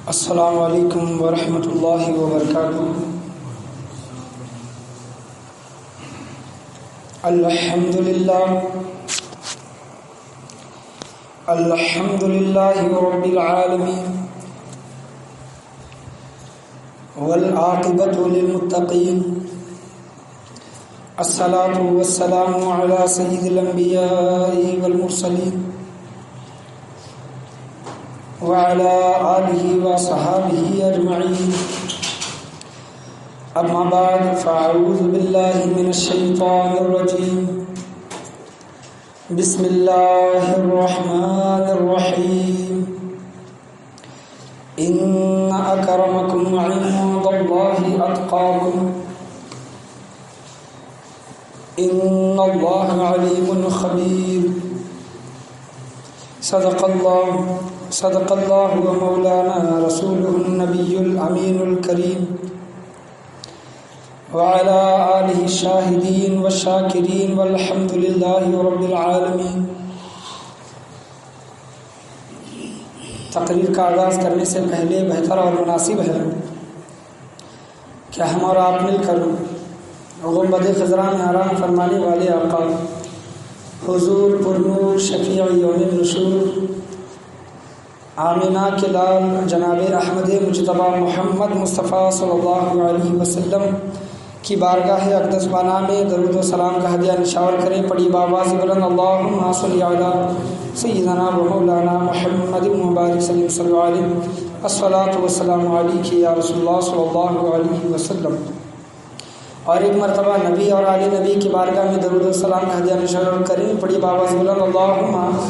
السلام علیکم ورحمۃ اللہ وبرکاتہ۔ الحمد للہ رب العالمین والعاقبۃ للمتقین، الصلاۃ والسلام علی سید الانبیاء والمرسلین وعلى آلہ وصحابہ اجمعین، اما بعد فاعوذ باللہ من الشیطان الرجیم، بسم اللہ الرحمن الرحیم، ان اکرمکم عند اللہ اتقاکم ان اللہ علیم خبیر۔ صدق اللہ و مولانا رسولہ النبی الامین الکریم، وعلی آلہ الشاہدین والشاکرین والحمد للہ رب العالمین۔ تقریر کا آغاز کرنے سے پہلے بہتر اور مناسب ہے کہ ہم اور آپ مل کر گنبد خضراء میں آرام فرمانے والے آقا حضور پرنور شفیع یوم النشور آمینہ کے لال جناب احمد مجتبی محمد مصطفیٰ صلی اللہ علیہ وسلم کی بارگاہ اقدس پانا میں درود و سلام کا ہدیہ نشاور کریں۔ پڑی بآواز بلند اللہم صلی علی سیدنا و مولانا محمد مبارک صلی اللہ علیہ وسلم، الصلاۃ والسلام علیک یا رسول اللہ صلی اللہ علیہ وسلم۔ اور ایک مرتبہ نبی اور آل نبی کی بارگاہ میں درود و سلام کا ہدیہ نشاور کریں۔ پڑی بآواز بلند اللہم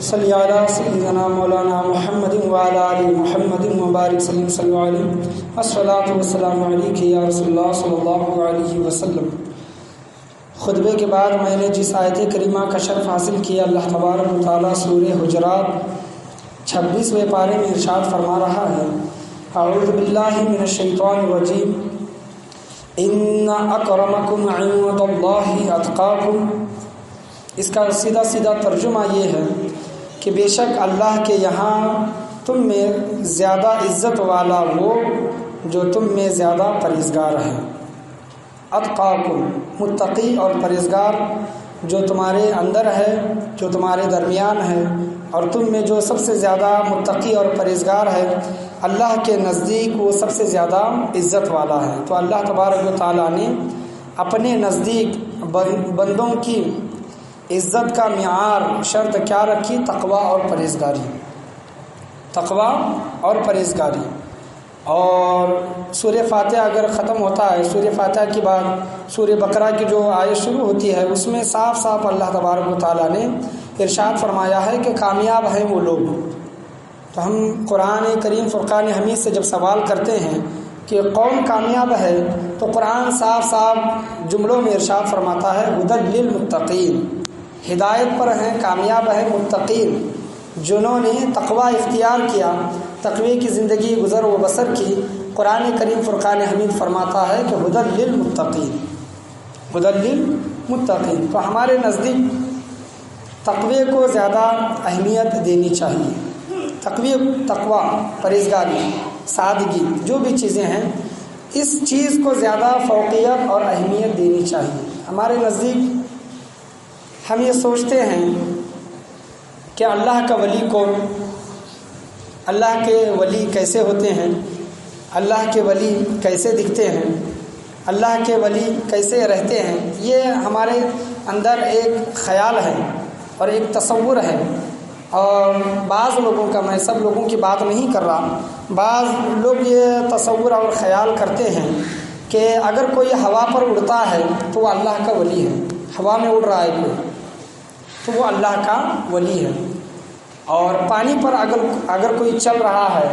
صلی علی سیدنا مولانا محمد وعلی آل محمد مبارک صلی اللہ علیہ وسلم، الصلاۃ والسلام علیک یا رسول اللہ صلی اللہ علیہ وسلم۔ خطبے کے بعد میں نے جس آیت کریمہ کا شرف حاصل کیا، اللہ تبارک و تعالیٰ سورہ حجرات 26ویں پارے میں ارشاد فرما رہا ہے، اعوذ باللہ من الشیطان الرجیم، ان اکرمکم عند اللہ اتقاکم۔ اس کا سیدھا سیدھا ترجمہ یہ ہے کہ بے شک اللہ کے یہاں تم میں زیادہ عزت والا وہ جو تم میں زیادہ پرہیزگار ہے۔ اتقاکم، متقی اور پرہیزگار جو تمہارے اندر ہے، جو تمہارے درمیان ہے، اور تم میں جو سب سے زیادہ متقی اور پرہیزگار ہے، اللہ کے نزدیک وہ سب سے زیادہ عزت والا ہے۔ تو اللہ تبارک و تعالیٰ نے اپنے نزدیک بندوں کی عزت کا معیار شرط کیا رکھی؟ تقویٰ اور پرہیزگاری، تقویٰ اور پرہیزگاری۔ اور سورہ فاتحہ اگر ختم ہوتا ہے، سورہ فاتحہ کے بعد سورہ بقرہ کی جو آیت شروع ہوتی ہے، اس میں صاف صاف اللہ تبارک و تعالیٰ نے ارشاد فرمایا ہے کہ کامیاب ہیں وہ لوگ۔ تو ہم قرآن کریم فرقان حمید سے جب سوال کرتے ہیں کہ کون کامیاب ہے، تو قرآن صاف صاف جملوں میں ارشاد فرماتا ہے ہدی للمتقین، ہدایت پر ہیں، کامیاب ہیں متقین، جنہوں نے تقویٰ اختیار کیا، تقوی کی زندگی گزر و بسر کی۔ قرآن کریم فرقان حمید فرماتا ہے کہ ہدی للمتقین، ہدی للمتقین۔ تو ہمارے نزدیک تقوی کو زیادہ اہمیت دینی چاہیے۔ تقویٰ، پرہیزگاری، سادگی، جو بھی چیزیں ہیں، اس چیز کو زیادہ فوقیت اور اہمیت دینی چاہیے۔ ہمارے نزدیک ہم یہ سوچتے ہیں کہ اللہ کا ولی کون، اللہ کے ولی کیسے ہوتے ہیں، اللہ کے ولی کیسے دکھتے ہیں، اللہ کے ولی کیسے رہتے ہیں۔ یہ ہمارے اندر ایک خیال ہے اور ایک تصور ہے، اور بعض لوگوں کا، میں سب لوگوں کی بات نہیں کر رہا، بعض لوگ یہ تصور اور خیال کرتے ہیں کہ اگر کوئی ہوا پر اڑتا ہے تو وہ اللہ کا ولی ہے، ہوا میں اڑ رہا ہے کوئی تو وہ اللہ کا ولی ہے، اور پانی پر اگر کوئی چل رہا ہے،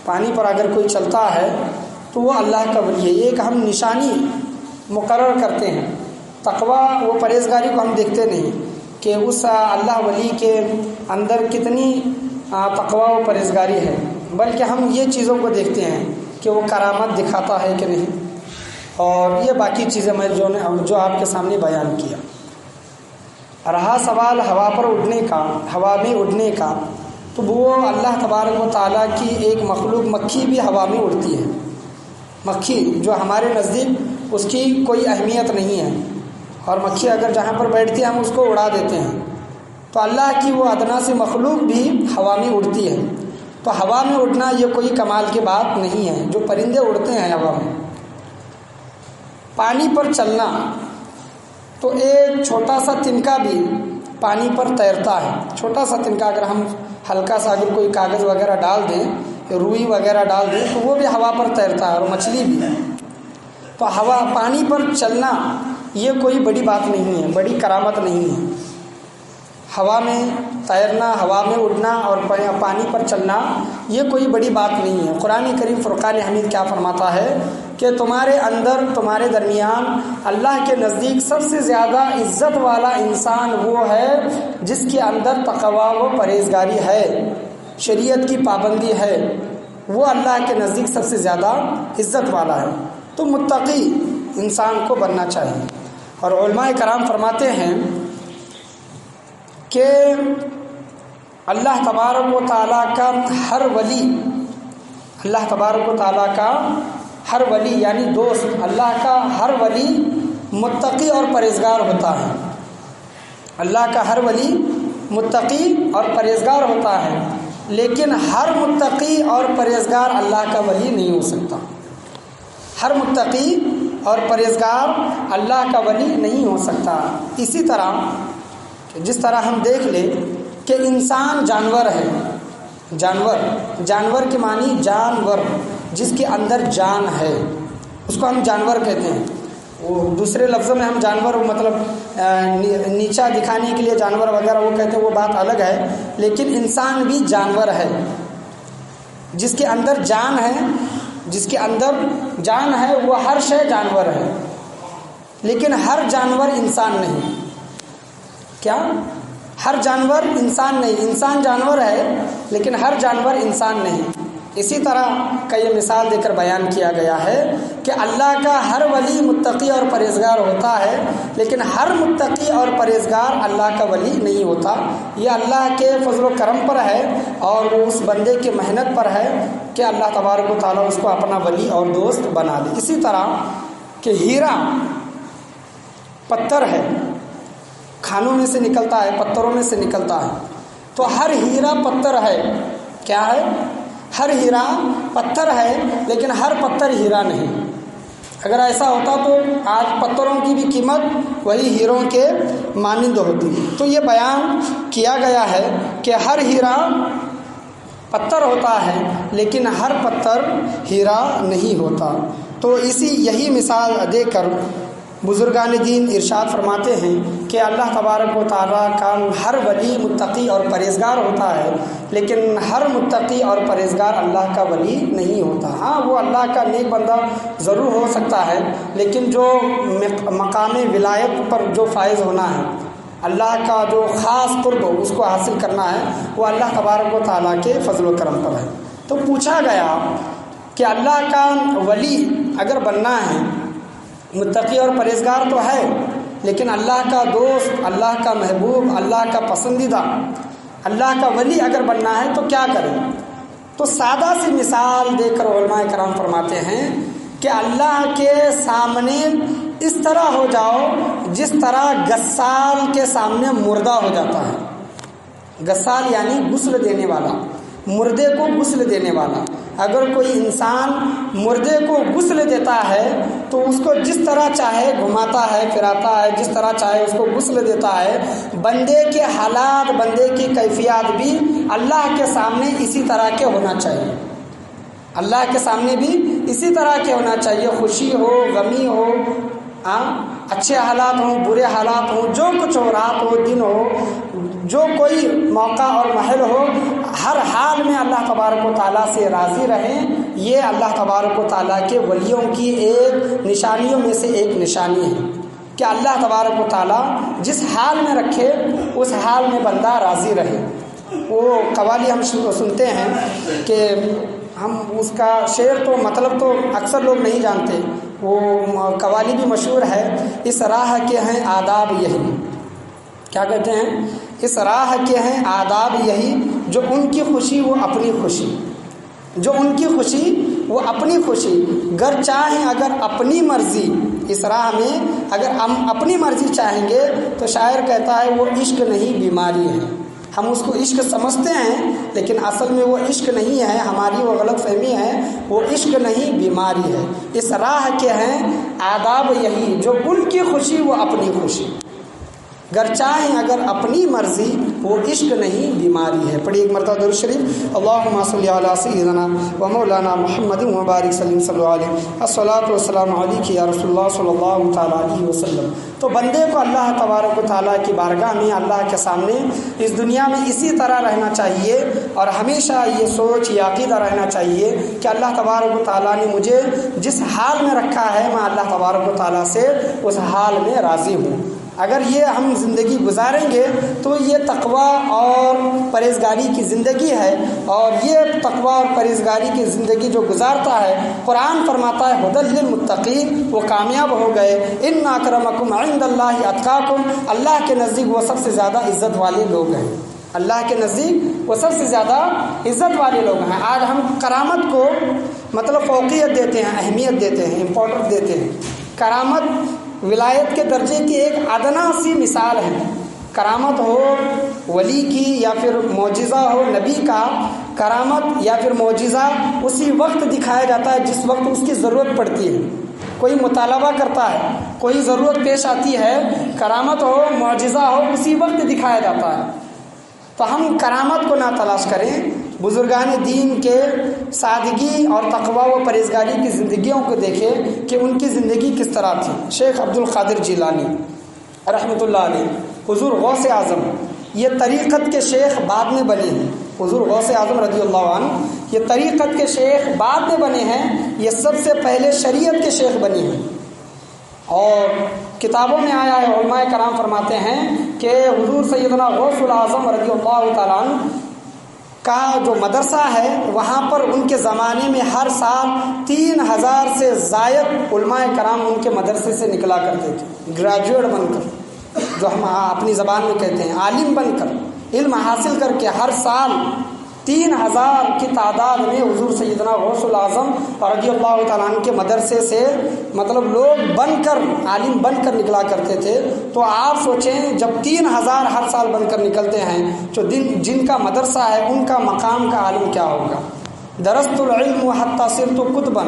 پانی پر اگر کوئی چلتا ہے تو وہ اللہ کا ولی ہے۔ یہ ایک ہم نشانی مقرر کرتے ہیں۔ تقویٰ و پرہیزگاری کو ہم دیکھتے نہیں کہ اس اللہ ولی کے اندر کتنی تقویٰ و پرہیزگاری ہے، بلکہ ہم یہ چیزوں کو دیکھتے ہیں کہ وہ کرامت دکھاتا ہے کہ نہیں، اور یہ باقی چیزیں میں جو آپ کے سامنے بیان کیا۔ رہا سوال ہوا پر اڑنے کا، ہوا میں اڑنے کا، تو وہ اللہ تبارک و تعالیٰ کی ایک مخلوق مکھی بھی ہوا میں اڑتی ہے. مکھی جو ہمارے نزدیک اس کی کوئی اہمیت نہیں ہے، اور مکھی اگر جہاں پر بیٹھتی ہے ہم اس کو اڑا دیتے ہیں، تو اللہ کی وہ ادنا سی مخلوق بھی ہوا میں اڑتی ہے. تو ہوا میں اڑنا یہ کوئی کمال کی بات نہیں ہے. جو پرندے اڑتے ہیں ہوا میں، پانی پر چلنا، تو ایک چھوٹا سا تنکا بھی پانی پر تیرتا ہے. چھوٹا سا تنکا اگر ہم ہلکا سا اگر کوئی کاغذ وغیرہ ڈال دیں، روئی وغیرہ ڈال دیں، تو وہ بھی ہوا پر تیرتا ہے، اور مچھلی بھی. تو پانی پر چلنا یہ کوئی بڑی بات نہیں ہے، بڑی کرامت نہیں ہے. ہوا میں تیرنا، ہوا میں اڑنا اور پانی پر چلنا یہ کوئی بڑی بات نہیں ہے. قرآن کریم فرقان حمید کیا فرماتا ہے کہ تمہارے اندر، تمہارے درمیان اللہ کے نزدیک سب سے زیادہ عزت والا انسان وہ ہے جس کے اندر تقویٰ و پرہیزگاری ہے، شریعت کی پابندی ہے. وہ اللہ کے نزدیک سب سے زیادہ عزت والا ہے. تو متقی انسان کو بننا چاہیے. اور علماء کرام فرماتے ہیں کہ اللہ تبارک و تعالیٰ کا ہر ولی، اللہ تبارک و تعالیٰ کا ہر ولی یعنی دوست، اللہ کا ہر ولی متقی اور پرہیزگار ہوتا ہے. اللہ کا ہر ولی متقی اور پرہیزگار ہوتا ہے، لیکن ہر متقی اور پرہیزگار اللہ کا ولی نہیں ہو سکتا. ہر متقی اور پرہیزگار اللہ کا ولی نہیں ہو سکتا. اسی طرح جس طرح ہم دیکھ لیں کہ انسان جانور ہے، جانور کے معنی جانور، جس کے اندر جان ہے اس کو ہم جانور کہتے ہیں. وہ دوسرے لفظوں میں ہم جانور مطلب نیچا دکھانے کے لیے جانور وغیرہ وہ کہتے ہیں، وہ بات الگ ہے. لیکن انسان بھی جانور ہے، جس کے اندر جان ہے، جس کے اندر جان ہے وہ ہر شے جانور ہے. لیکن ہر جانور انسان نہیں. کیا؟ ہر جانور انسان نہیں. انسان جانور ہے لیکن ہر جانور انسان نہیں. اسی طرح کا یہ مثال دے کر بیان کیا گیا ہے کہ اللہ کا ہر ولی متقی اور پرہیزگار ہوتا ہے، لیکن ہر متقی اور پرہیزگار اللہ کا ولی نہیں ہوتا. یہ اللہ کے فضل و کرم پر ہے اور وہ اس بندے کی محنت پر ہے کہ اللہ تبارک و تعالیٰ اس کو اپنا ولی اور دوست بنا دے. اسی طرح کہ ہیرا پتھر ہے، کھانوں میں سے نکلتا ہے، پتھروں میں سے نکلتا ہے. تو ہر ہیرا پتھر ہے. کیا ہے؟ ہر ہیرا پتھر ہے، لیکن ہر پتھر ہیرا نہیں. اگر ایسا ہوتا تو آج پتھروں کی بھی قیمت وہی ہیروں کے مانند ہوتی. تو یہ بیان کیا گیا ہے کہ ہر ہیرا پتھر ہوتا ہے لیکن ہر پتھر ہیرا نہیں ہوتا. تو یہی مثال دے کر بزرگان دین ارشاد فرماتے ہیں کہ اللہ تبارک و تعالیٰ کا ہر ولی متقی اور پرہیزگار ہوتا ہے، لیکن ہر متقی اور پرہیزگار اللہ کا ولی نہیں ہوتا. ہاں، وہ اللہ کا نیک بندہ ضرور ہو سکتا ہے، لیکن جو مقام ولایت پر جو فائز ہونا ہے، اللہ کا جو خاص قرب اس کو حاصل کرنا ہے، وہ اللہ تبارک و تعالیٰ کے فضل و کرم پر ہے. تو پوچھا گیا کہ اللہ کا ولی اگر بننا ہے، متقی اور پرہیزگار تو ہے، لیکن اللہ کا دوست، اللہ کا محبوب، اللہ کا پسندیدہ، اللہ کا ولی اگر بننا ہے تو کیا کریں؟ تو سادہ سی مثال دے کر علماء کرام فرماتے ہیں کہ اللہ کے سامنے اس طرح ہو جاؤ جس طرح غسال کے سامنے مردہ ہو جاتا ہے. غسال یعنی غسل دینے والا، مردے کو غسل دینے والا. اگر کوئی انسان مردے کو غسل دیتا ہے تو اس کو جس طرح چاہے گھماتا ہے، پھراتا ہے، جس طرح چاہے اس کو غسل دیتا ہے. بندے کے حالات، بندے کی کیفیات بھی اللہ کے سامنے اسی طرح کے ہونا چاہیے. اللہ کے سامنے بھی اسی طرح کے ہونا چاہیے. خوشی ہو، غمی ہو، اچھے حالات ہوں، برے حالات ہوں، جو کچھ ہو، رات ہو، دن ہو، جو کوئی موقع اور محل ہو، ہر حال میں اللہ تبارک و تعالیٰ سے راضی رہیں. یہ اللہ تبارک و تعالیٰ کے ولیوں کی ایک نشانیوں میں سے ایک نشانی ہے کہ اللہ تبارک و تعالیٰ جس حال میں رکھے اس حال میں بندہ راضی رہے. وہ قوالی ہم سنتے ہیں کہ ہم اس کا شعر تو مطلب تو اکثر لوگ نہیں جانتے. وہ قوالی بھی مشہور ہے، اس راہ کے ہیں آداب یہی. کیا کہتے ہیں؟ اس راہ کے ہیں آداب یہی، جو ان کی خوشی وہ اپنی خوشی، جو ان کی خوشی وہ اپنی خوشی، گر چاہیں اگر اپنی مرضی، اس راہ میں اگر ہم اپنی مرضی چاہیں گے تو شاعر کہتا ہے وہ عشق نہیں بیماری ہے۔ ہم اس کو عشق سمجھتے ہیں لیکن اصل میں وہ عشق نہیں ہے، ہماری وہ غلط فہمی ہے، وہ عشق نہیں بیماری ہے۔ اس راہ کے ہیں آداب یہی، جو ان کی خوشی وہ اپنی خوشی، گر چاہیں اگر اپنی مرضی، وہ عشق نہیں بیماری ہے۔ پڑھی ایک مرتبہ درود شریف، اللہم صلی علی سیدنا و مولانا محمد و بارک وسلم صلی اللہ علیہ، الصلاۃ والسلام علیک یا رسول اللہ صلی اللہ تعالیٰ علیہ وسلم۔ تو بندے کو اللہ تبارک و تعالیٰ کی بارگاہ میں، اللہ کے سامنے اس دنیا میں اسی طرح رہنا چاہیے، اور ہمیشہ یہ سوچ، یہ عقیدہ رہنا چاہیے کہ اللہ تبارک و تعالیٰ نے مجھے جس حال میں رکھا ہے، میں اللہ تبارک و تعالیٰ سے اس حال میں راضی ہوں۔ اگر یہ ہم زندگی گزاریں گے تو یہ تقویٰ اور پرہیزگاری کی زندگی ہے، اور یہ تقویٰ اور پرہیزگاری کی زندگی جو گزارتا ہے، قرآن فرماتا ہے ھدی للمتقین، وہ کامیاب ہو گئے۔ ان اکرمکم عند اللہ اتقاکم، اللہ کے نزدیک وہ سب سے زیادہ عزت والے لوگ ہیں، اللہ کے نزدیک وہ سب سے زیادہ عزت والے لوگ ہیں۔ آج ہم کرامت کو مطلب فوقیت دیتے ہیں، اہمیت دیتے ہیں، امپورٹنس دیتے ہیں۔ کرامت ولایت کے درجے کی ایک ادنا سی مثال ہے۔ کرامت ہو ولی کی یا پھر معجزہ ہو نبی کا، کرامت یا پھر معجزہ اسی وقت دکھایا جاتا ہے جس وقت اس کی ضرورت پڑتی ہے۔ کوئی مطالبہ کرتا ہے، کوئی ضرورت پیش آتی ہے، کرامت ہو معجزہ ہو اسی وقت دکھایا جاتا ہے۔ تو ہم کرامت کو نہ تلاش کریں، بزرگان دین کے سادگی اور تقویٰ و پرہیزگاری کی زندگیوں کو دیکھیں کہ ان کی زندگی کس طرح تھی۔ شیخ عبد القادر جیلانی رحمۃ اللہ علیہ، حضور غوث اعظم، یہ طریقت کے شیخ بعد میں بنے ہیں۔ حضور غوث اعظم رضی اللہ عنہ یہ طریقت کے شیخ بعد میں بنے ہیں، یہ سب سے پہلے شریعت کے شیخ بنے ہیں۔ اور کتابوں میں آیا ہے، علماء کرام فرماتے ہیں کہ حضور سیدنا غوث الاعظم رضی اللہ تعالیٰ عنہ کا جو مدرسہ ہے، وہاں پر ان کے زمانے میں ہر سال 3000 سے زائد علماء کرام ان کے مدرسے سے نکلا کرتے تھے، گریجویٹ بن کر، جو ہم اپنی زبان میں کہتے ہیں عالم بن کر، علم حاصل کر کے ہر سال 3000 کی تعداد میں حضور سیدنا غوث الاعظم رضی اللہ تعالیٰ عنہ کے مدرسے سے مطلب لوگ بن کر، عالم بن کر نکلا کرتے تھے۔ تو آپ سوچیں جب 3000 ہر سال بن کر نکلتے ہیں تو جن کا مدرسہ ہے ان کا مقام کا عالم کیا ہوگا۔ درست العلم حتی صرت قطبا،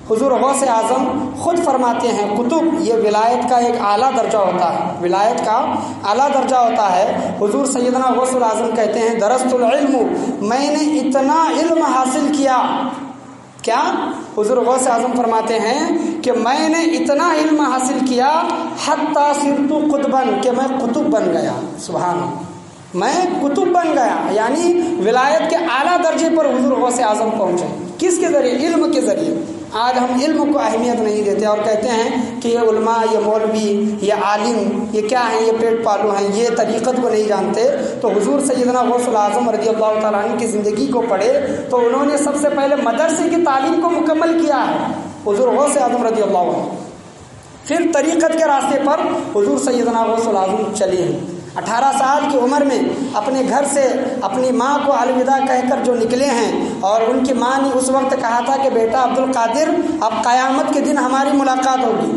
حضور غوث اعظم خود فرماتے ہیں قطب یہ ولایت کا ایک اعلیٰ درجہ ہوتا ہے، ولایت کا اعلیٰ درجہ ہوتا ہے۔ حضور سیدنا غوث الاعظم کہتے ہیں درست العلم، میں نے اتنا علم حاصل کیا، کیا حضور غوث اعظم فرماتے ہیں کہ میں نے اتنا علم حاصل کیا حتی صرت قطبا، کہ میں قطب بن گیا۔ سبحان اللہ، میں قطب بن گیا، یعنی ولایت کے اعلیٰ درجے پر حضور غوث اعظم پہنچے۔ کس کے ذریعے؟ علم کے ذریعے۔ آج ہم علم کو اہمیت نہیں دیتے اور کہتے ہیں کہ یہ علماء، یہ مولوی، یہ عالم، یہ کیا ہیں، یہ پیٹ پالو ہیں، یہ طریقت کو نہیں جانتے۔ تو حضور سیدنا غوث الاعظم رضی اللہ تعالیٰ عنہ کی زندگی کو پڑھے تو انہوں نے سب سے پہلے مدرسے کی تعلیم کو مکمل کیا ہے، حضور غوث اعظم رضی اللہ عنہ۔ پھر طریقت کے راستے پر حضور سیدنا غوث الاعظم چلے ہیں۔ 18 سال کی عمر میں اپنے گھر سے اپنی ماں کو الوداع کہہ کر جو نکلے ہیں، اور ان کی ماں نے اس وقت کہا تھا کہ بیٹا عبد القادر اب قیامت کے دن ہماری ملاقات ہوگی۔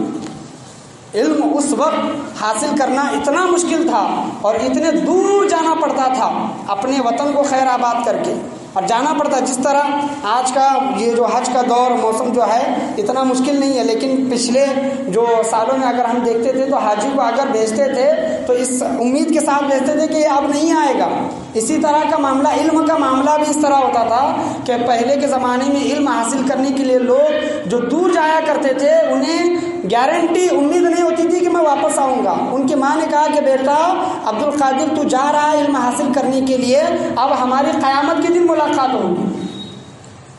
علم اس وقت حاصل کرنا اتنا مشکل تھا اور اتنے دور جانا پڑتا تھا اپنے وطن کو خیر آباد کر کے، اور جانا پڑتا جس طرح آج کا یہ جو حج کا دور موسم جو ہے اتنا مشکل نہیں ہے، لیکن پچھلے جو سالوں میں اگر ہم دیکھتے تھے تو حاجی کو اگر بھیجتے تھے تو اس امید کے ساتھ بھیجتے تھے کہ یہ اب نہیں آئے گا۔ اسی طرح کا معاملہ، علم کا معاملہ بھی اس طرح ہوتا تھا کہ پہلے کے زمانے میں علم حاصل کرنے کے لیے لوگ جو دور جایا کرتے تھے انہیں گارنٹی، امید نہیں ہوتی تھی کہ میں واپس آؤں گا۔ ان کی ماں نے کہا کہ بیٹا عبد القادر تو جا رہا ہے علم حاصل کرنے کے لیے، اب ہماری قیامت کے دن ملاقات ہوگی۔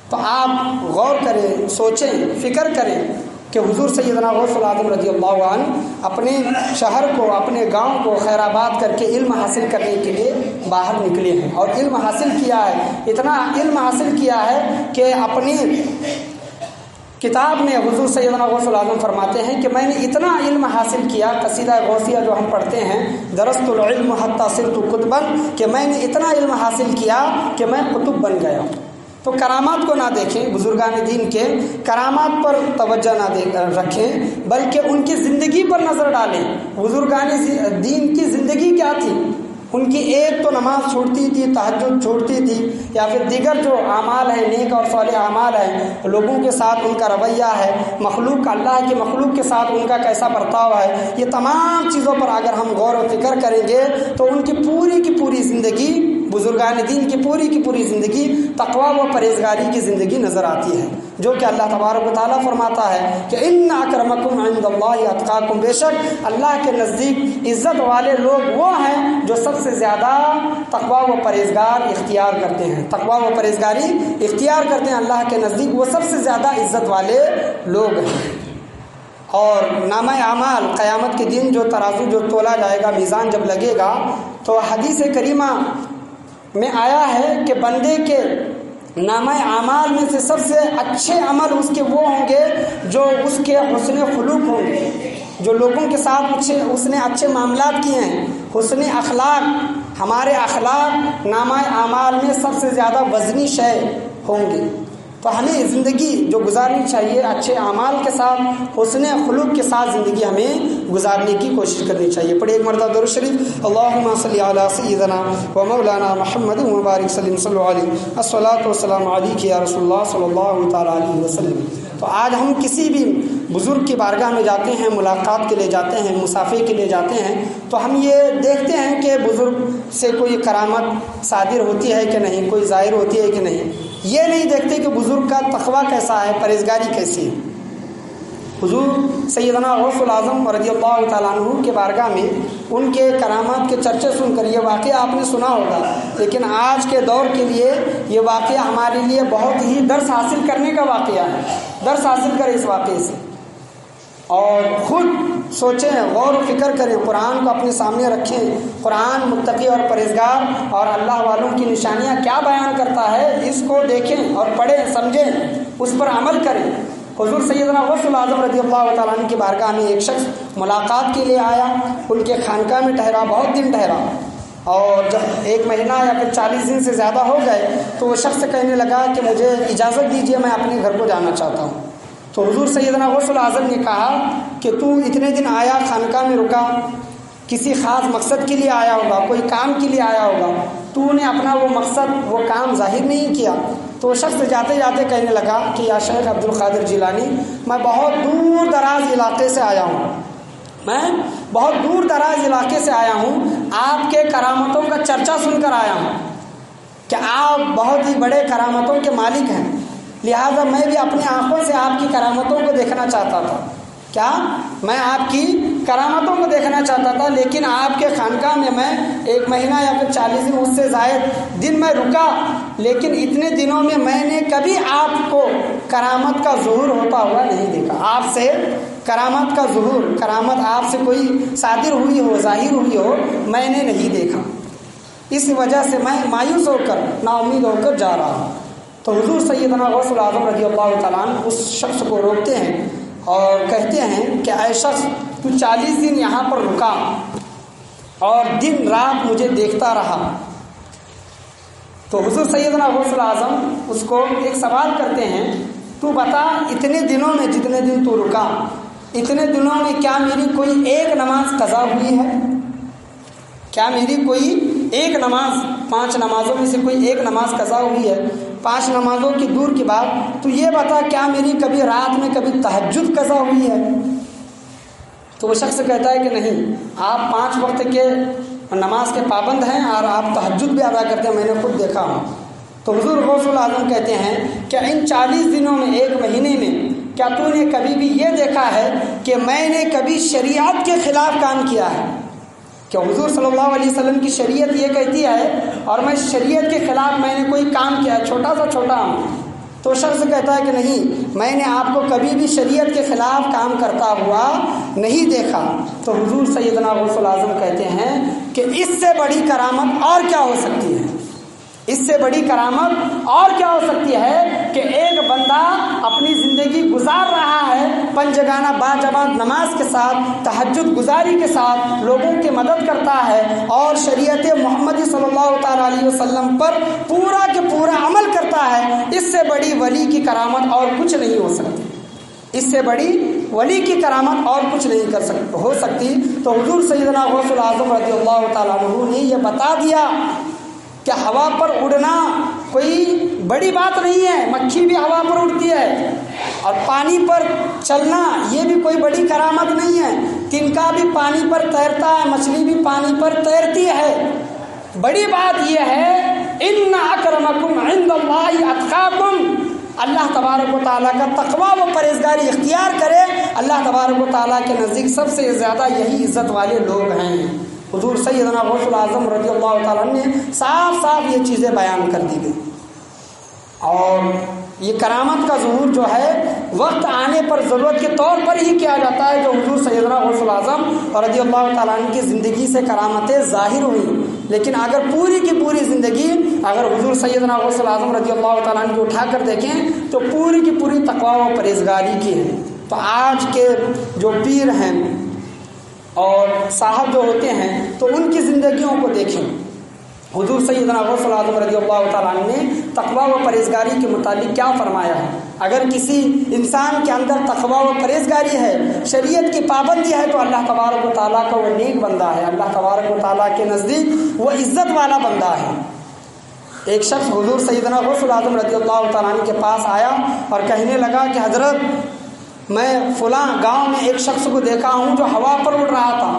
تو آپ غور کریں، سوچیں، فکر کریں کہ حضور سیدنا غوث الاعظم رضی اللہ عنہ اپنے شہر کو، اپنے گاؤں کو خیر آباد کر کے علم حاصل کرنے کے لیے باہر نکلے ہیں، اور علم حاصل کیا ہے، اتنا علم حاصل کیا ہے کہ اپنی کتاب میں حضور سیدنا غوث العظم فرماتے ہیں کہ میں نے اتنا علم حاصل کیا، قصیدہ غوثیہ جو ہم پڑھتے ہیں، درست العلم حتی صرت قطبا، کہ میں نے اتنا علم حاصل کیا کہ میں قطب بن گیا۔ تو کرامات کو نہ دیکھیں، بزرگان دین کے کرامات پر توجہ نہ رکھیں، بلکہ ان کی زندگی پر نظر ڈالیں۔ بزرگان دین کی زندگی کیا تھی؟ ان کی ایک تو نماز چھوڑتی تھی، تہجد چھوڑتی تھی، یا پھر دیگر جو اعمال ہیں، نیک اور صالح اعمال ہیں، لوگوں کے ساتھ ان کا رویہ ہے، مخلوق اللہ کی مخلوق کے ساتھ ان کا کیسا برتاؤ ہے، یہ تمام چیزوں پر اگر ہم غور و فکر کریں گے تو ان کی پوری زندگی، بزرگان دین کی پوری زندگی تقویٰ و پرہیزگاری کی زندگی نظر آتی ہے، جو کہ اللہ تبارک و تعالیٰ فرماتا ہے کہ ان اکرمکم عند اللہ اتقاکم، بے شک اللہ کے نزدیک عزت والے لوگ وہ ہیں جو سب سے زیادہ تقویٰ و پرہیزگار اختیار کرتے ہیں، تقویٰ و پرہیزگاری اختیار کرتے ہیں اللہ کے نزدیک، وہ سب سے زیادہ عزت والے لوگ ہیں۔ اور نامہ اعمال قیامت کے دن جو ترازو جو تولا جائے گا، میزان جب لگے گا، تو حدیث کریمہ میں آیا ہے کہ بندے کے نامہ اعمال میں سے سب سے اچھے عمل اس کے وہ ہوں گے جو اس کے حسن خلوق ہوں گے، جو لوگوں کے ساتھ اس نے اچھے معاملات کیے ہیں، حسن اخلاق۔ ہمارے اخلاق نامہ اعمال میں سب سے زیادہ وزنی شے ہوں گے، تو ہمیں زندگی جو گزارنی چاہیے اچھے اعمال کے ساتھ، حسن خلوق کے ساتھ زندگی ہمیں گزارنے کی کوشش کرنی چاہیے۔ پڑھیں ایک مرتبہ درود شریف، اللہم صلی علی سیدنا و مولانا محمد مبارک صلی اللہ علیہ الصلاۃ والسلام علیک یا رسول اللہ صلی اللہ تعالیٰ علیہ وسلم۔ تو آج ہم کسی بھی بزرگ کی بارگاہ میں جاتے ہیں، ملاقات کے لیے جاتے ہیں، مصافحے کے لیے جاتے ہیں، تو ہم یہ دیکھتے ہیں کہ بزرگ سے کوئی کرامت صادر ہوتی ہے کہ نہیں، کوئی ظاہر ہوتی ہے کہ نہیں۔ یہ نہیں دیکھتے کہ بزرگ کا تقویٰ کیسا ہے، پرہیزگاری کیسی ہے۔ حضور سیدنا غوث العظم رضی اللہ تعالیٰ عنہ کے بارگاہ میں ان کے کرامات کے چرچے سن کر یہ واقعہ آپ نے سنا ہوگا، لیکن آج کے دور کے لیے یہ واقعہ ہمارے لیے بہت ہی درس حاصل کرنے کا واقعہ ہے۔ درس حاصل کریں اس واقعے سے اور خود سوچیں، غور و فکر کریں، قرآن کو اپنے سامنے رکھیں۔ قرآن متقی اور پرہیزگار اور اللہ والوں کی نشانیاں کیا بیان کرتا ہے، اس کو دیکھیں اور پڑھیں، سمجھیں، اس پر عمل کریں۔ حضور سیدنا غوث العظم رضی اللہ تعالیٰ عنہ کی بارگاہ میں ایک شخص ملاقات کے لیے آیا، ان کے خانقاہ میں ٹھہرا، بہت دن ٹھہرا، اور جب 1 مہینہ یا پھر 40 دن سے زیادہ ہو گئے تو وہ شخص کہنے لگا کہ مجھے اجازت دیجیے، میں اپنے گھر کو جانا چاہتا ہوں۔ تو حضور سیدنا غوث العظم نے کہا کہ تو اتنے دن آیا، خانقاہ میں رکا، کسی خاص مقصد کے لیے آیا ہوگا، کوئی کام کے لیے آیا ہوگا، تو نے اپنا وہ مقصد، وہ کام ظاہر نہیں کیا۔ تو وہ شخص جاتے جاتے کہنے لگا کہ یا شیخ عبد القادر جیلانی، میں بہت دور دراز علاقے سے آیا ہوں، میں بہت دور دراز علاقے سے آیا ہوں، آپ کے کرامتوں کا چرچا سن کر آیا ہوں کہ آپ بہت ہی بڑے کرامتوں کے مالک ہیں، لہذا میں بھی اپنی آنکھوں سے آپ کی کرامتوں کو دیکھنا چاہتا تھا۔ کیا میں آپ کی کرامتوں کو دیکھنا چاہتا تھا، لیکن آپ کے خانقاہ میں 1 مہینہ یا پھر 40 دن اس سے زائد دن میں رکا، لیکن اتنے دنوں میں نے کبھی آپ کو کرامت کا ظہور ہوتا ہوا نہیں دیکھا۔ آپ سے کرامت کا ظہور، کرامت آپ سے کوئی صادر ہوئی ہو، ظاہر ہوئی ہو، میں نے نہیں دیکھا۔ اس وجہ سے میں مایوس ہو کر، نا امید ہو کر جا رہا ہوں۔ تو حضور سیدنا غوث العظم رضی اللہ تعالیٰ عنہ اس شخص کو روکتے ہیں اور کہتے ہیں کہ اے شخص، تو 40 دن یہاں پر رکا اور دن رات مجھے دیکھتا رہا۔ تو حضور سیدنا غوث العظم اس کو ایک سوال کرتے ہیں، تو بتا اتنے دنوں میں، جتنے دن تو رکا، اتنے دنوں میں کیا میری کوئی ایک نماز قضا ہوئی ہے؟ کیا میری کوئی ایک نماز، 5 نمازوں میں سے کوئی ایک نماز قضا ہوئی ہے؟ 5 نمازوں کی دور کی بات، تو یہ بتا کیا میری کبھی رات میں کبھی تہجد قضا ہوئی ہے؟ تو وہ شخص کہتا ہے کہ نہیں، آپ 5 وقت کے نماز کے پابند ہیں اور آپ تہجد بھی ادا کرتے ہیں، میں نے خود دیکھا ہوں۔ تو حضور غوث العظم کہتے ہیں کہ ان 40 دنوں میں، 1 مہینے میں، کیا تو نے کبھی بھی یہ دیکھا ہے کہ میں نے کبھی شریعت کے خلاف کام کیا ہے؟ کہ حضور صلی اللہ علیہ وسلم کی شریعت یہ کہتی ہے اور میں شریعت کے خلاف میں نے کوئی کام کیا ہے، چھوٹا سا چھوٹا ہوں۔ تو شخص کہتا ہے کہ نہیں، میں نے آپ کو کبھی بھی شریعت کے خلاف کام کرتا ہوا نہیں دیکھا۔ تو حضور سیدنا غوث العظم کہتے ہیں کہ اس سے بڑی کرامت اور کیا ہو سکتی ہے؟ اس سے بڑی کرامت اور کیا ہو سکتی ہے کہ ایک بندہ اپنی زندگی گزار رہا ہے پنجگانہ باجماعت نماز کے ساتھ، تہجد گزاری کے ساتھ لوگوں کی مدد کرتا ہے اور شریعت محمدی صلی اللہ تعالیٰ علیہ وسلم پر پورا کے پورا عمل کرتا ہے، اس سے بڑی ولی کی کرامت اور کچھ نہیں ہو سکتی، اس سے بڑی ولی کی کرامت اور کچھ نہیں ہو سکتی۔ تو حضور سیدنا غوث الاعظم رضی اللہ تعالیٰ عنہ نے یہ بتا دیا کہ ہوا پر اڑنا کوئی بڑی بات نہیں ہے، مکھی بھی ہوا پر اڑتی ہے، اور پانی پر چلنا یہ بھی کوئی بڑی کرامت نہیں ہے، تنکا بھی پانی پر تیرتا ہے، مچھلی بھی پانی پر تیرتی ہے۔ بڑی بات یہ ہے ان اکرمکم عند اللہ اتقاکم، اللہ تبارک و تعالیٰ کا تقویٰ و پرہیزگاری اختیار کرے، اللہ تبارک و تعالیٰ کے نزدیک سب سے زیادہ یہی عزت والے لوگ ہیں۔ حضور سیدنا غوث الاعظم رضی اللہ تعالیٰ نے صاف صاف یہ چیزیں بیان کر دی گئی، اور یہ کرامت کا ظہور جو ہے وقت آنے پر ضرورت کے طور پر ہی کیا جاتا ہے، جو حضور سیدنا غوث الاعظم رضی اللہ تعالیٰ عنہ کی زندگی سے کرامتیں ظاہر ہوئیں، لیکن اگر پوری کی پوری زندگی اگر حضور سیدنا غوث الاعظم رضی اللہ تعالیٰ عنہ کو اٹھا کر دیکھیں تو پوری کی پوری تقویٰ و پرہیزگاری کی ہے۔ تو آج کے جو پیر ہیں اور صاحب جو ہوتے ہیں تو ان کی زندگیوں کو دیکھیں، حضور سیدنا غوث الاعظم رضی اللہ تعالیٰ عنہ نے تقویٰ و پرہیزگاری کے متعلق کیا فرمایا ہے۔ اگر کسی انسان کے اندر تقویٰ و پرہیزگاری ہے، شریعت کی پابندی ہے، تو اللہ تبارک و تعالیٰ کا وہ نیک بندہ ہے، اللہ تبارک و تعالیٰ کے نزدیک وہ عزت والا بندہ ہے۔ ایک شخص حضور سیدنا غوث الاعظم رضی اللہ تعالیٰ عنہ کے پاس آیا اور کہنے لگا کہ حضرت میں فلاں گاؤں میں ایک شخص کو دیکھا ہوں جو ہوا پر اڑ رہا تھا،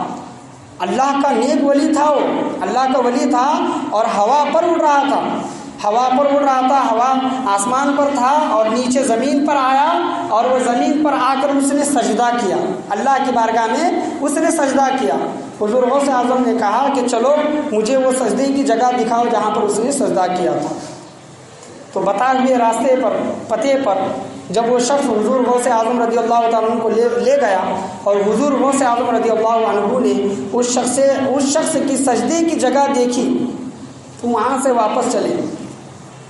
اللہ کا نیک ولی تھا، وہ اللہ کا ولی تھا اور ہوا پر اڑ رہا تھا، ہوا پر اڑ رہا تھا، ہوا آسمان پر تھا اور نیچے زمین پر آیا، اور وہ زمین پر آ کر اس نے سجدہ کیا، اللہ کی بارگاہ میں اس نے سجدہ کیا۔ حضور غوث اعظم نے کہا کہ چلو مجھے وہ سجدے کی جگہ دکھاؤ جہاں پر اس نے سجدہ کیا تھا۔ تو بتائے ہوئے راستے پر پتے پر جب وہ شخص حضور غوث اعظم رضی اللہ تعالیٰ عنہ کو لے گیا اور حضور غوث اعظم رضی اللہ عنہ نے اس شخص کی سجدے کی جگہ دیکھی تو وہاں سے واپس چلے،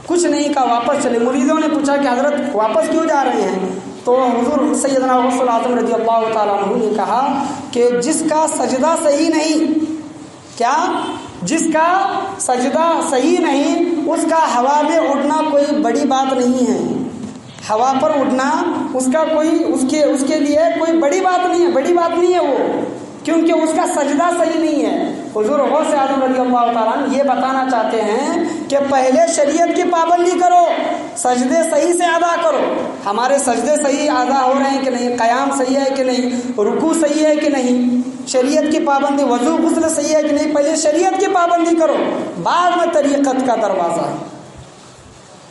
کچھ نہیں کہا، واپس چلے۔ مریدوں نے پوچھا کہ حضرت واپس کیوں جا رہے ہیں؟ تو حضور سیدنا غوث الاعظم رضی اللہ تعالیٰ عنہ نے کہا کہ جس کا سجدہ صحیح نہیں، کیا جس کا سجدہ صحیح نہیں اس کا ہوا میں اڑنا کوئی بڑی بات نہیں ہے، ہوا پر اڑنا اس کے لیے کوئی بڑی بات نہیں ہے، بڑی بات نہیں ہے وہ، کیونکہ اس کا سجدہ صحیح نہیں ہے۔ حضور غوث اعظم رضی اللہ تعالیٰ عنہ یہ بتانا چاہتے ہیں کہ پہلے شریعت کی پابندی کرو، سجدے صحیح سے ادا کرو۔ ہمارے سجدے صحیح ادا ہو رہے ہیں کہ نہیں، قیام صحیح ہے کہ نہیں، رکوع صحیح ہے کہ نہیں، شریعت کی پابندی، وضو غسل صحیح ہے کہ نہیں، پہلے شریعت کی پابندی کرو، بعد میں طریقت کا دروازہ ہے۔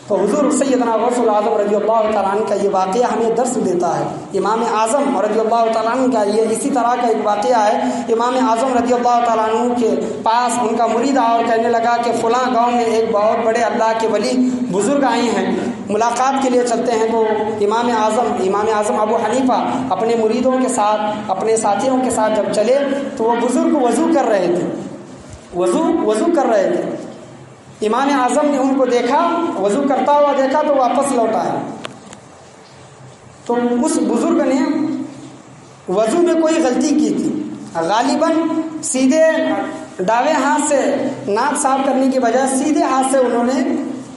تو حضور سیدنا غوث الاعظم رضی اللہ تعالیٰ عنہ کا یہ واقعہ ہمیں درس دیتا ہے۔ امام اعظم رضی اللہ تعالیٰ عنہ کا یہ اسی طرح کا ایک واقعہ ہے۔ امام اعظم رضی اللہ تعالیٰ عنہ کے پاس ان کا مرید آیا اور کہنے لگا کہ فلاں گاؤں میں ایک بہت بڑے اللہ کے ولی بزرگ آئے ہیں، ملاقات کے لیے چلتے ہیں۔ تو امام اعظم ابو حنیفہ اپنے مریدوں کے ساتھ، اپنے ساتھیوں کے ساتھ جب چلے تو وہ بزرگ وضو کر رہے تھے، وضو کر رہے تھے۔ امام اعظم نے ان کو دیکھا، وضو کرتا ہوا دیکھا تو واپس لوٹا ہے۔ تو اس بزرگ نے وضو میں کوئی غلطی کی تھی، غالباً سیدھے داویں ہاتھ سے ناک صاف کرنے کی بجائے سیدھے ہاتھ سے انہوں نے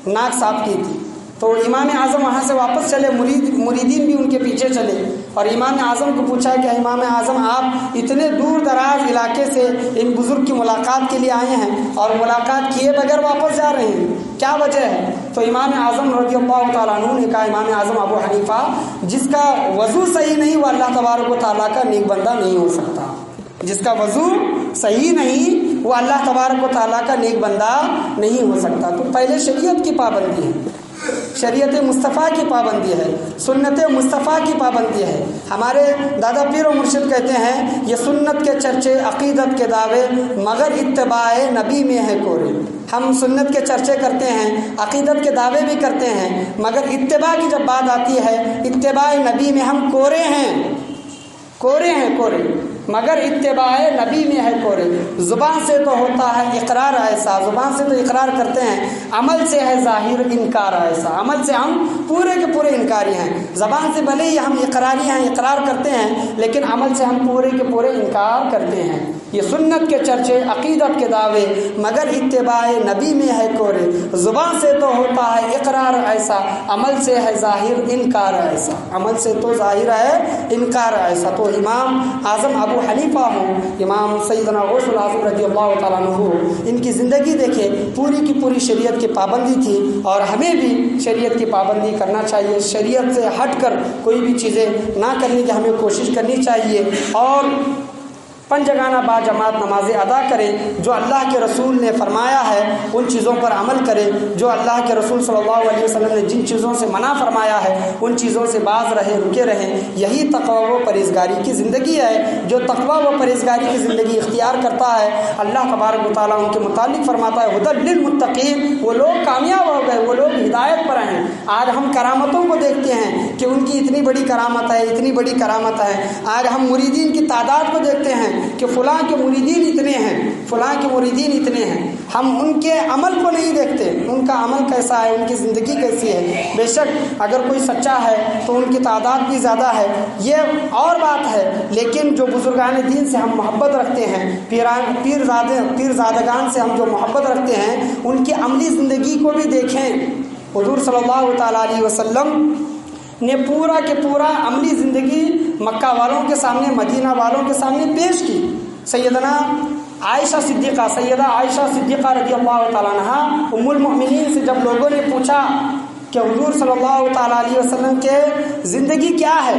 ناک صاف کی تھی۔ تو امام اعظم وہاں سے واپس چلے، مریدین بھی ان کے پیچھے چلے اور امام اعظم کو پوچھا کہ امام اعظم آپ اتنے دور دراز علاقے سے ان بزرگ کی ملاقات کے لیے آئے ہیں اور ملاقات کیے بغیر واپس جا رہے ہیں، کیا وجہ ہے؟ تو امام اعظم رضی اللہ تعالیٰ عنہ نے کہا، امام اعظم ابو حنیفہ جس کا وضو صحیح نہیں وہ اللہ تبارک و تعالیٰ کا نیک بندہ نہیں ہو سکتا، جس کا وضو صحیح نہیں وہ اللہ تبارک و تعالیٰ کا نیک بندہ نہیں ہو سکتا۔ تو پہلے شریعت کی پابندی ہے، شریعت مصطفیٰ کی پابندی ہے، سنت مصطفیٰ کی پابندی ہے۔ ہمارے دادا پیر و مرشد کہتے ہیں یہ سنت کے چرچے عقیدت کے دعوے مگر اتباع نبی میں ہے کورے۔ ہم سنت کے چرچے کرتے ہیں، عقیدت کے دعوے بھی کرتے ہیں، مگر اتباع کی جب بات آتی ہے، اتباع نبی میں ہم کورے ہیں، کورے ہیں، کورے۔ مگر اتباع نبی میں ہے کورے۔ زبان سے تو ہوتا ہے اقرار ایسا، زبان سے تو اقرار کرتے ہیں، عمل سے ہے ظاہر انکار ایسا۔ عمل سے ہم پورے کے پورے انکاری ہیں، زبان سے بھلے ہی ہم اقراری ہیں، اقرار کرتے ہیں، لیکن عمل سے ہم پورے کے پورے انکار کرتے ہیں۔ یہ سنت کے چرچے، عقیدت کے دعوے، مگر اتباع نبی میں ہے کورے۔ زبان سے تو ہوتا ہے اقرار ایسا، عمل سے ہے ظاہر انکار ایسا۔ عمل سے تو ظاہر ہے انکار ایسا۔ تو امام اعظم ابو حنیفہ ہوں، امام سیدنا غوث الاعظم رضی اللہ تعالیٰ عنہ، ان کی زندگی دیکھیں، پوری کی پوری شریعت کی پابندی تھی، اور ہمیں بھی شریعت کی پابندی کرنا چاہیے۔ شریعت سے ہٹ کر کوئی بھی چیزیں نہ کرنے کی ہمیں کوشش کرنی چاہیے، اور پنجگانہ با جماعت نمازیں ادا کریں۔ جو اللہ کے رسول نے فرمایا ہے ان چیزوں پر عمل کریں، جو اللہ کے رسول صلی اللہ علیہ وسلم نے جن چیزوں سے منع فرمایا ہے ان چیزوں سے باز رہے، رکے رہیں۔ یہی تقوی و پرہیزگاری کی زندگی ہے۔ جو تقوی و پرہیزگاری کی زندگی اختیار کرتا ہے، اللہ تبارک و تعالیٰ ان کے متعلق فرماتا ہے ھدی للمتقین، وہ لوگ کامیاب ہو گئے، وہ لوگ ہدایت پر ہیں۔ آج ہم کرامتوں کو دیکھتے ہیں کہ ان کی اتنی بڑی کرامت ہے، اتنی بڑی کرامت ہے۔ آج ہم مریدین کی تعداد کو دیکھتے ہیں کہ فلاں کے مریدین اتنے ہیں، فلاں کے مریدین اتنے ہیں۔ ہم ان کے عمل کو نہیں دیکھتے، ان کا عمل کیسا ہے، ان کی زندگی کیسی ہے۔ بے شک اگر کوئی سچا ہے تو ان کی تعداد بھی زیادہ ہے، یہ اور بات ہے، لیکن جو بزرگان دین سے ہم محبت رکھتے ہیں، پیر زادگان سے ہم جو محبت رکھتے ہیں، ان کی عملی زندگی کو بھی دیکھیں۔ حضور صلی اللہ تعالیٰ علیہ وسلم نے پورا کے پورا عملی زندگی مکہ والوں کے سامنے، مدینہ والوں کے سامنے پیش کی۔ سیدہ عائشہ صدیقہ رضی اللہ تعالیٰ عنہ ام المؤمنین سے جب لوگوں نے پوچھا کہ حضور صلی اللہ تعالیٰ علیہ وسلم کے زندگی کیا ہے،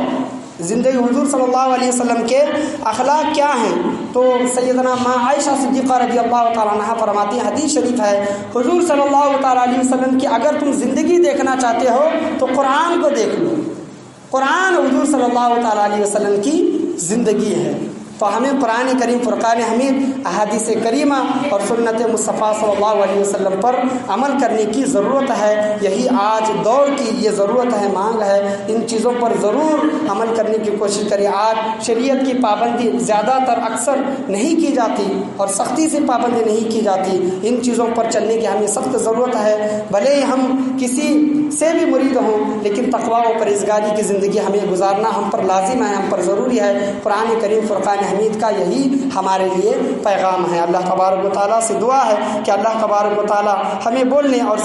زندگی حضور صلی اللہ علیہ وسلم کے اخلاق کیا ہیں، تو سیدنا ماں عائشہ صدیقہ رضی اللہ تعالیٰ عنہ فرماتی ہیں، حدیث شریف ہے، حضور صلی اللہ تعالیٰ علیہ وسلم کی اگر تم زندگی دیکھنا چاہتے ہو تو قرآن کو دیکھ لو۔ قرآن حضور صلی اللہ تعالیٰ علیہ وسلم کی زندگی ہے۔ تو ہمیں قرآن کریم، فرقان حمید، احادیث کریمہ اور سنت مصطفیٰ صلی اللہ علیہ وسلم پر عمل کرنے کی ضرورت ہے۔ یہی آج دور کی یہ ضرورت ہے، مانگ ہے۔ ان چیزوں پر ضرور عمل کرنے کی کوشش کریں۔ آج شریعت کی پابندی زیادہ تر اکثر نہیں کی جاتی اور سختی سے پابندی نہیں کی جاتی۔ ان چیزوں پر چلنے کی ہمیں سخت ضرورت ہے۔ بھلے ہی ہم کسی سے بھی مرید ہوں، لیکن تقویٰ و پرہیزگاری کی زندگی ہمیں گزارنا ہم پر لازم ہے، ہم پر ضروری ہے۔ قرآن کریم فرقان حمید کا یہی ہمارے لیے پیغام ہے۔ اللہ تبارک و تعالیٰ سے دعا ہے کہ اللہ تبارک و تعالیٰ ہمیں بولنے اور